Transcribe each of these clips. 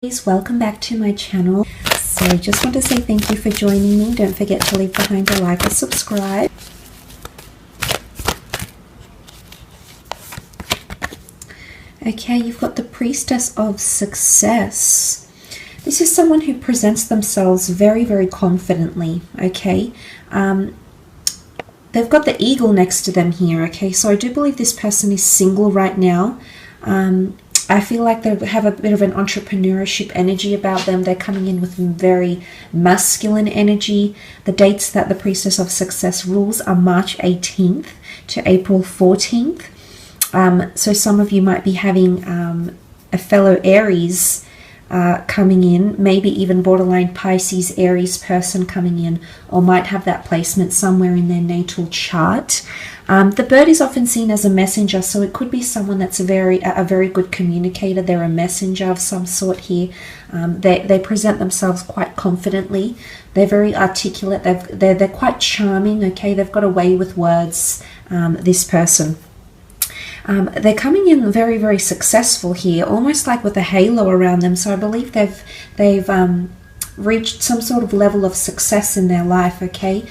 Please welcome back to my channel. So just want to say thank you for joining me. Don't forget to leave behind a like or subscribe. Okay, you've got the Priestess of Success. This is someone who presents themselves very, very confidently, okay? They've got the eagle next to them here, okay? So I do believe this person is single right now. I feel like they have a bit of an entrepreneurship energy about them. They're coming in with very masculine energy. The dates that the Priestess of Success rules are March 18th to April 14th. So some of you might be having a fellow Aries coming in, maybe even borderline Pisces, Aries person coming in, or might have that placement somewhere in their natal chart. The bird is often seen as a messenger, so it could be someone that's a very good communicator. They're a messenger of some sort here. They present themselves quite confidently. They're very articulate. They're quite charming. Okay, they've got a way with words. This person. They're coming in very, very successful here, almost like with a halo around them. So I believe they've reached some sort of level of success in their life, okay?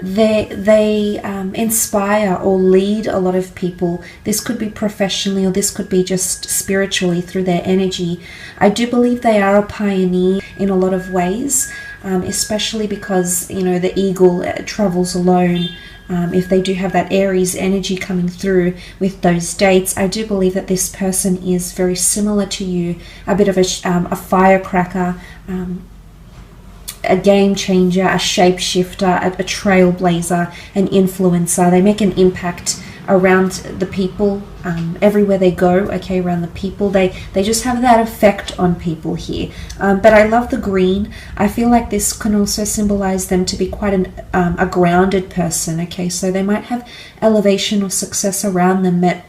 They inspire or lead a lot of people. This could be professionally, or this could be just spiritually through their energy. I do believe they are a pioneer in a lot of ways, especially because, you know, the eagle travels alone. If they do have that Aries energy coming through with those dates, I do believe that this person is very similar to you, a bit of a firecracker, a game changer, a shapeshifter, a trailblazer, an influencer. They make an impact around the people, everywhere they go, okay, around the people. They just have that effect on people here. But I love the green. I feel like this can also symbolize them to be quite a grounded person, okay? So they might have elevation or success around them, but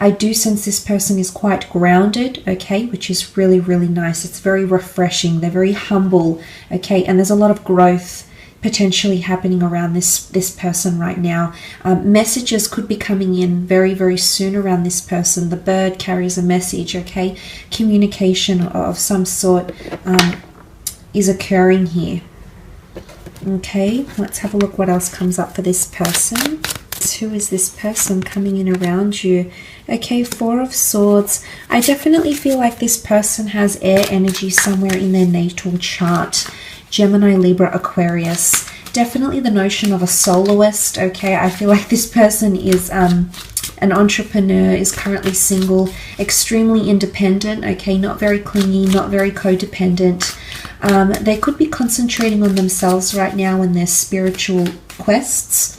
I do sense this person is quite grounded, okay, which is really, really nice. It's very refreshing. They're very humble, okay, and there's a lot of growth potentially happening around this person right now. Messages could be coming in very, very soon around this person. The bird carries a message, okay? Communication of some sort is occurring here. Okay, let's have a look what else comes up for this person. Who is this person coming in around you? Okay, Four of Swords. I definitely feel like this person has air energy somewhere in their natal chart. Gemini, Libra, Aquarius. Definitely the notion of a soloist, okay? I feel like this person is an entrepreneur, is currently single, extremely independent, okay? Not very clingy, not very codependent. They could be concentrating on themselves right now in their spiritual quests.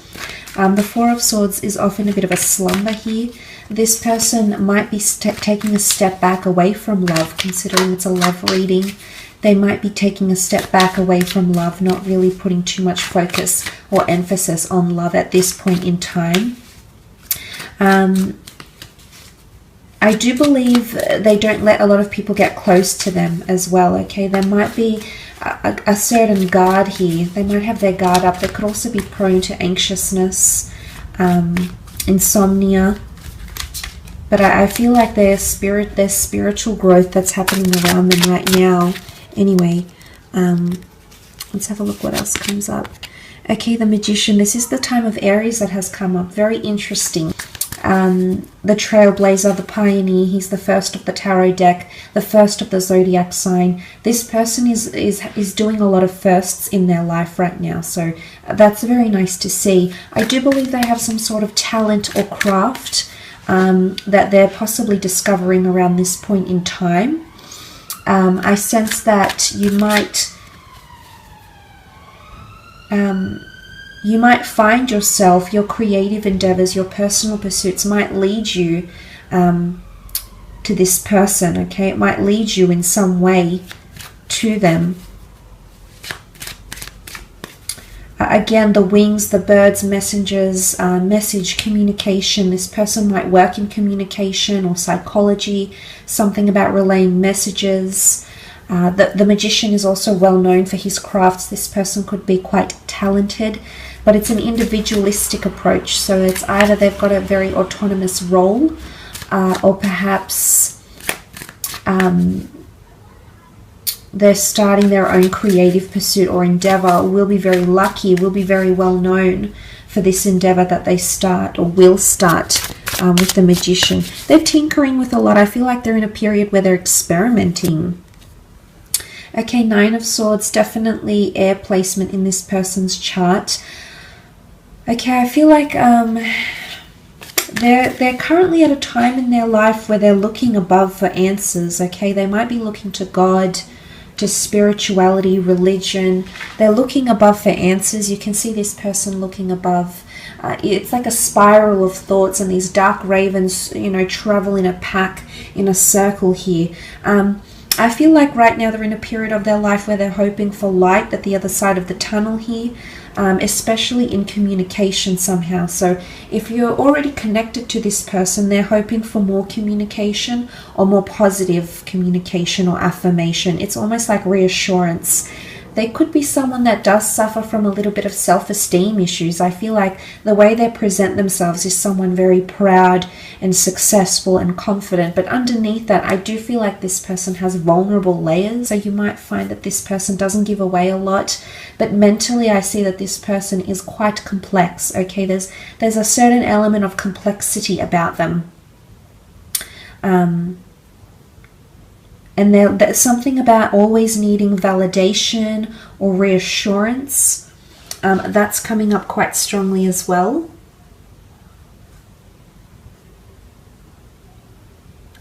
The Four of Swords is often a bit of a slumber here. This person might be taking a step back away from love, considering it's a love reading. They might be taking a step back away from love, not really putting too much focus or emphasis on love at this point in time. I do believe they don't let a lot of people get close to them as well, okay? There might be a certain guard here. They might have their guard up. They could also be prone to anxiousness, insomnia. But I feel like there's spiritual growth that's happening around them right now. Anyway, let's have a look what else comes up. Okay, the Magician. This is the time of Aries that has come up. Very interesting. The Trailblazer, the Pioneer. He's the first of the tarot deck, the first of the zodiac sign. This person is doing a lot of firsts in their life right now, so that's very nice to see. I do believe they have some sort of talent or craft that they're possibly discovering around this point in time. I sense that you might find yourself, your creative endeavors, your personal pursuits might lead you to this person, okay? It might lead you in some way to them. Again, the wings, the birds, messengers, message, communication. This person might work in communication or psychology, something about relaying messages. The Magician is also well known for his crafts. This person could be quite talented, but it's an individualistic approach. So it's either they've got a very autonomous role or perhaps they're starting their own creative pursuit or endeavor, will be very lucky, will be very well known for this endeavor that they start or will start with the Magician. They're tinkering with a lot. I feel like they're in a period where they're experimenting. Okay, Nine of Swords, definitely air placement in this person's chart. Okay, I feel like they're currently at a time in their life where they're looking above for answers. Okay, they might be looking to God, to spirituality, religion. They're looking above for answers. You can see this person looking above. It's like a spiral of thoughts, and these dark ravens, you know, travel in a pack, in a circle here. I feel like right now they're in a period of their life where they're hoping for light at the other side of the tunnel here, especially in communication somehow. So if you're already connected to this person, they're hoping for more communication or more positive communication or affirmation. It's almost like reassurance. They could be someone that does suffer from a little bit of self-esteem issues. I feel like the way they present themselves is someone very proud and successful and confident. But underneath that, I do feel like this person has vulnerable layers. So you might find that this person doesn't give away a lot. But mentally, I see that this person is quite complex. Okay, there's a certain element of complexity about them. And there's something about always needing validation or reassurance. That's coming up quite strongly as well.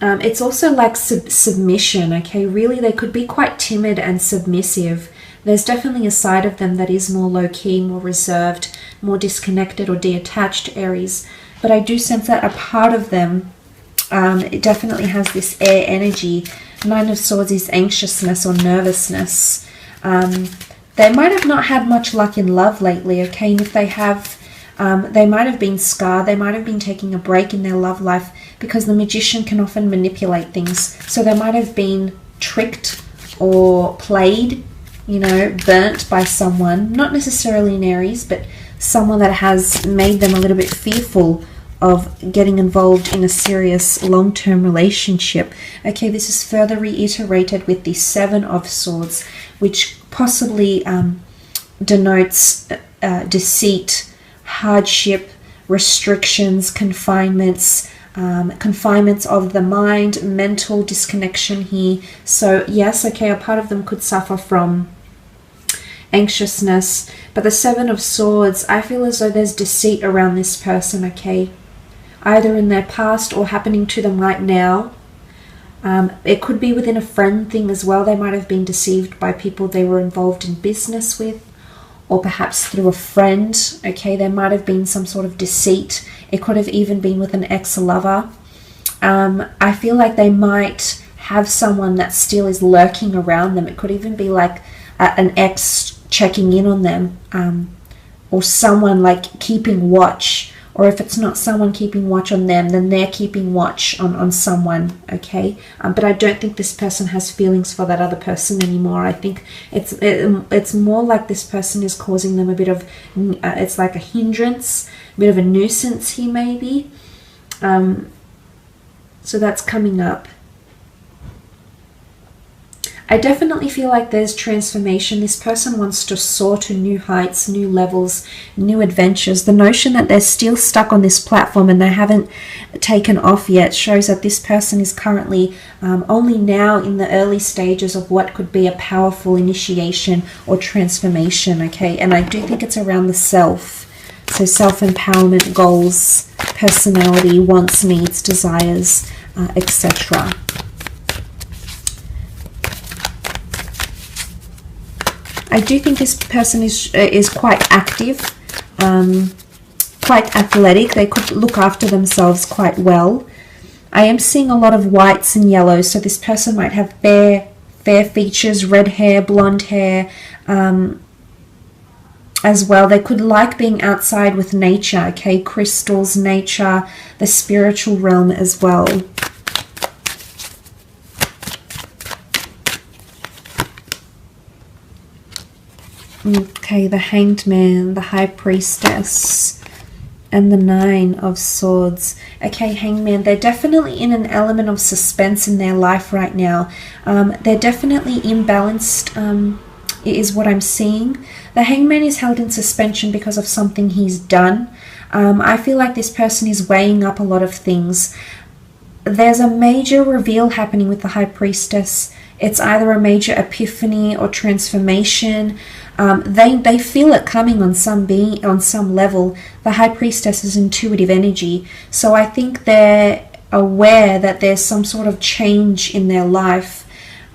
It's also like submission, okay? Really, they could be quite timid and submissive. There's definitely a side of them that is more low-key, more reserved, more disconnected or detached, Aries. But I do sense that a part of them, it definitely has this air energy. Nine of Swords is anxiousness or nervousness. They might have not had much luck in love lately, okay? And if they have, they might have been scarred. They might have been taking a break in their love life, because the Magician can often manipulate things. So they might have been tricked or played, you know, burnt by someone. Not necessarily an Aries, but someone that has made them a little bit fearful of getting involved in a serious long-term relationship. Okay, this is further reiterated with the Seven of Swords, which possibly denotes deceit, hardship, restrictions, confinements, confinements of the mind, mental disconnection here. So yes, okay, a part of them could suffer from anxiousness, but the Seven of Swords, I feel as though there's deceit around this person, okay? Either in their past or happening to them right now. It could be within a friend thing as well. They might have been deceived by people they were involved in business with, or perhaps through a friend. Okay, there might have been some sort of deceit. It could have even been with an ex-lover. I feel like they might have someone that still is lurking around them. It could even be like an ex checking in on them, or someone like keeping watch. Or if it's not someone keeping watch on them, then they're keeping watch on someone, okay? But I don't think this person has feelings for that other person anymore. I think it's more like this person is causing them a bit of, it's like a hindrance, a bit of a nuisance here maybe. So that's coming up. I definitely feel like there's transformation. This person wants to soar to new heights, new levels, new adventures. The notion that they're still stuck on this platform and they haven't taken off yet shows that this person is currently only now in the early stages of what could be a powerful initiation or transformation, okay? And I do think it's around the self. So self-empowerment, goals, personality, wants, needs, desires, etc. I do think this person is quite active, quite athletic. They could look after themselves quite well. I am seeing a lot of whites and yellows, so this person might have fair features, red hair, blonde hair, as well. They could like being outside with nature, okay? Crystals, nature, the spiritual realm as well. Okay, the Hanged Man, the High Priestess. and the Nine of Swords. Okay, Hangman, they're definitely in an element of suspense in their life right now. They're definitely imbalanced, is what I'm seeing. The Hangman is held in suspension because of something he's done. I feel like this person is weighing up a lot of things. There's a major reveal happening with the High Priestess. It's either a major epiphany or transformation. They feel it coming on some level. The High Priestess is intuitive energy, so I think they're aware that there's some sort of change in their life.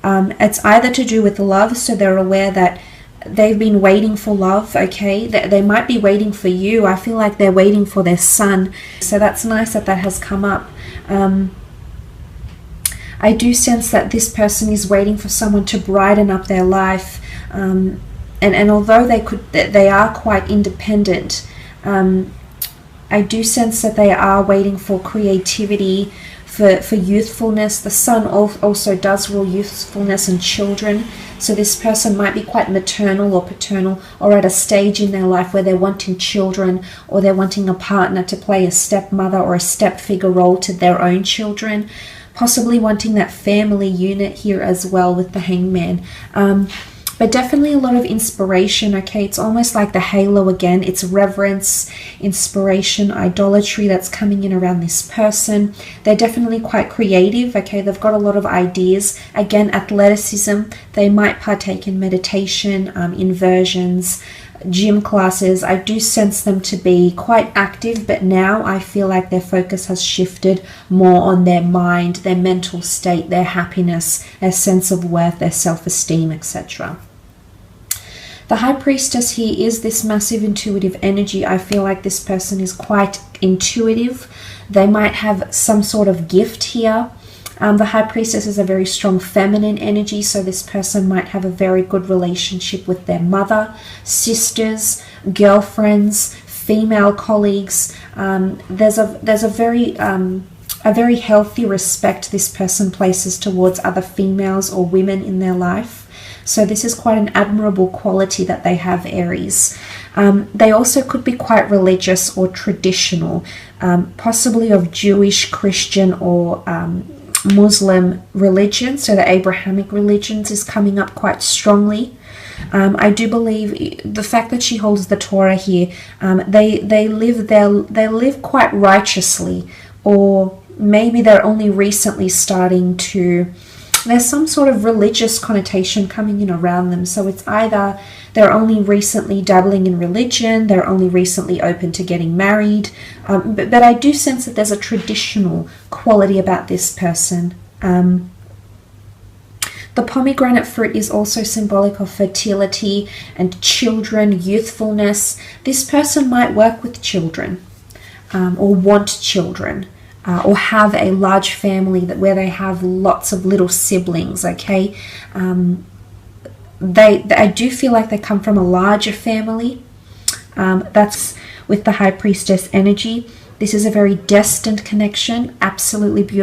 It's either to do with love, so they're aware that they've been waiting for love. Okay, they might be waiting for you. I feel like they're waiting for their son, so that's nice that has come up. I do sense that this person is waiting for someone to brighten up their life. And although they are quite independent, I do sense that they are waiting for creativity, for youthfulness. The sun also does rule youthfulness and children. So this person might be quite maternal or paternal, or at a stage in their life where they're wanting children, or they're wanting a partner to play a stepmother or a stepfigure role to their own children. Possibly wanting that family unit here as well with the Hangman. But definitely a lot of inspiration. Okay, it's almost like the halo again. It's reverence, inspiration, idolatry that's coming in around this person. They're definitely quite creative. Okay, they've got a lot of ideas. Again, athleticism. They might partake in meditation, inversions, gym classes. I do sense them to be quite active, but now I feel like their focus has shifted more on their mind, their mental state, their happiness, their sense of worth, their self-esteem, etc. The High Priestess here is this massive intuitive energy. I feel like this person is quite intuitive. They might have some sort of gift here. The High Priestess is a very strong feminine energy, so this person might have a very good relationship with their mother, sisters, girlfriends, female colleagues. There's a very healthy respect this person places towards other females or women in their life. So this is quite an admirable quality that they have, Aries. They also could be quite religious or traditional, possibly of Jewish, Christian, or Muslim religion. So the Abrahamic religions is coming up quite strongly. I do believe the fact that she holds the Torah here, they live quite righteously, or maybe they're only recently starting to. There's some sort of religious connotation coming in around them. So it's either they're only recently dabbling in religion, they're only recently open to getting married. But I do sense that there's a traditional quality about this person. The pomegranate fruit is also symbolic of fertility and children, youthfulness. This person might work with children, or want children. Or have a large family where they have lots of little siblings. Okay, I do feel like they come from a larger family. That's with the High Priestess energy. This is a very destined connection, absolutely beautiful.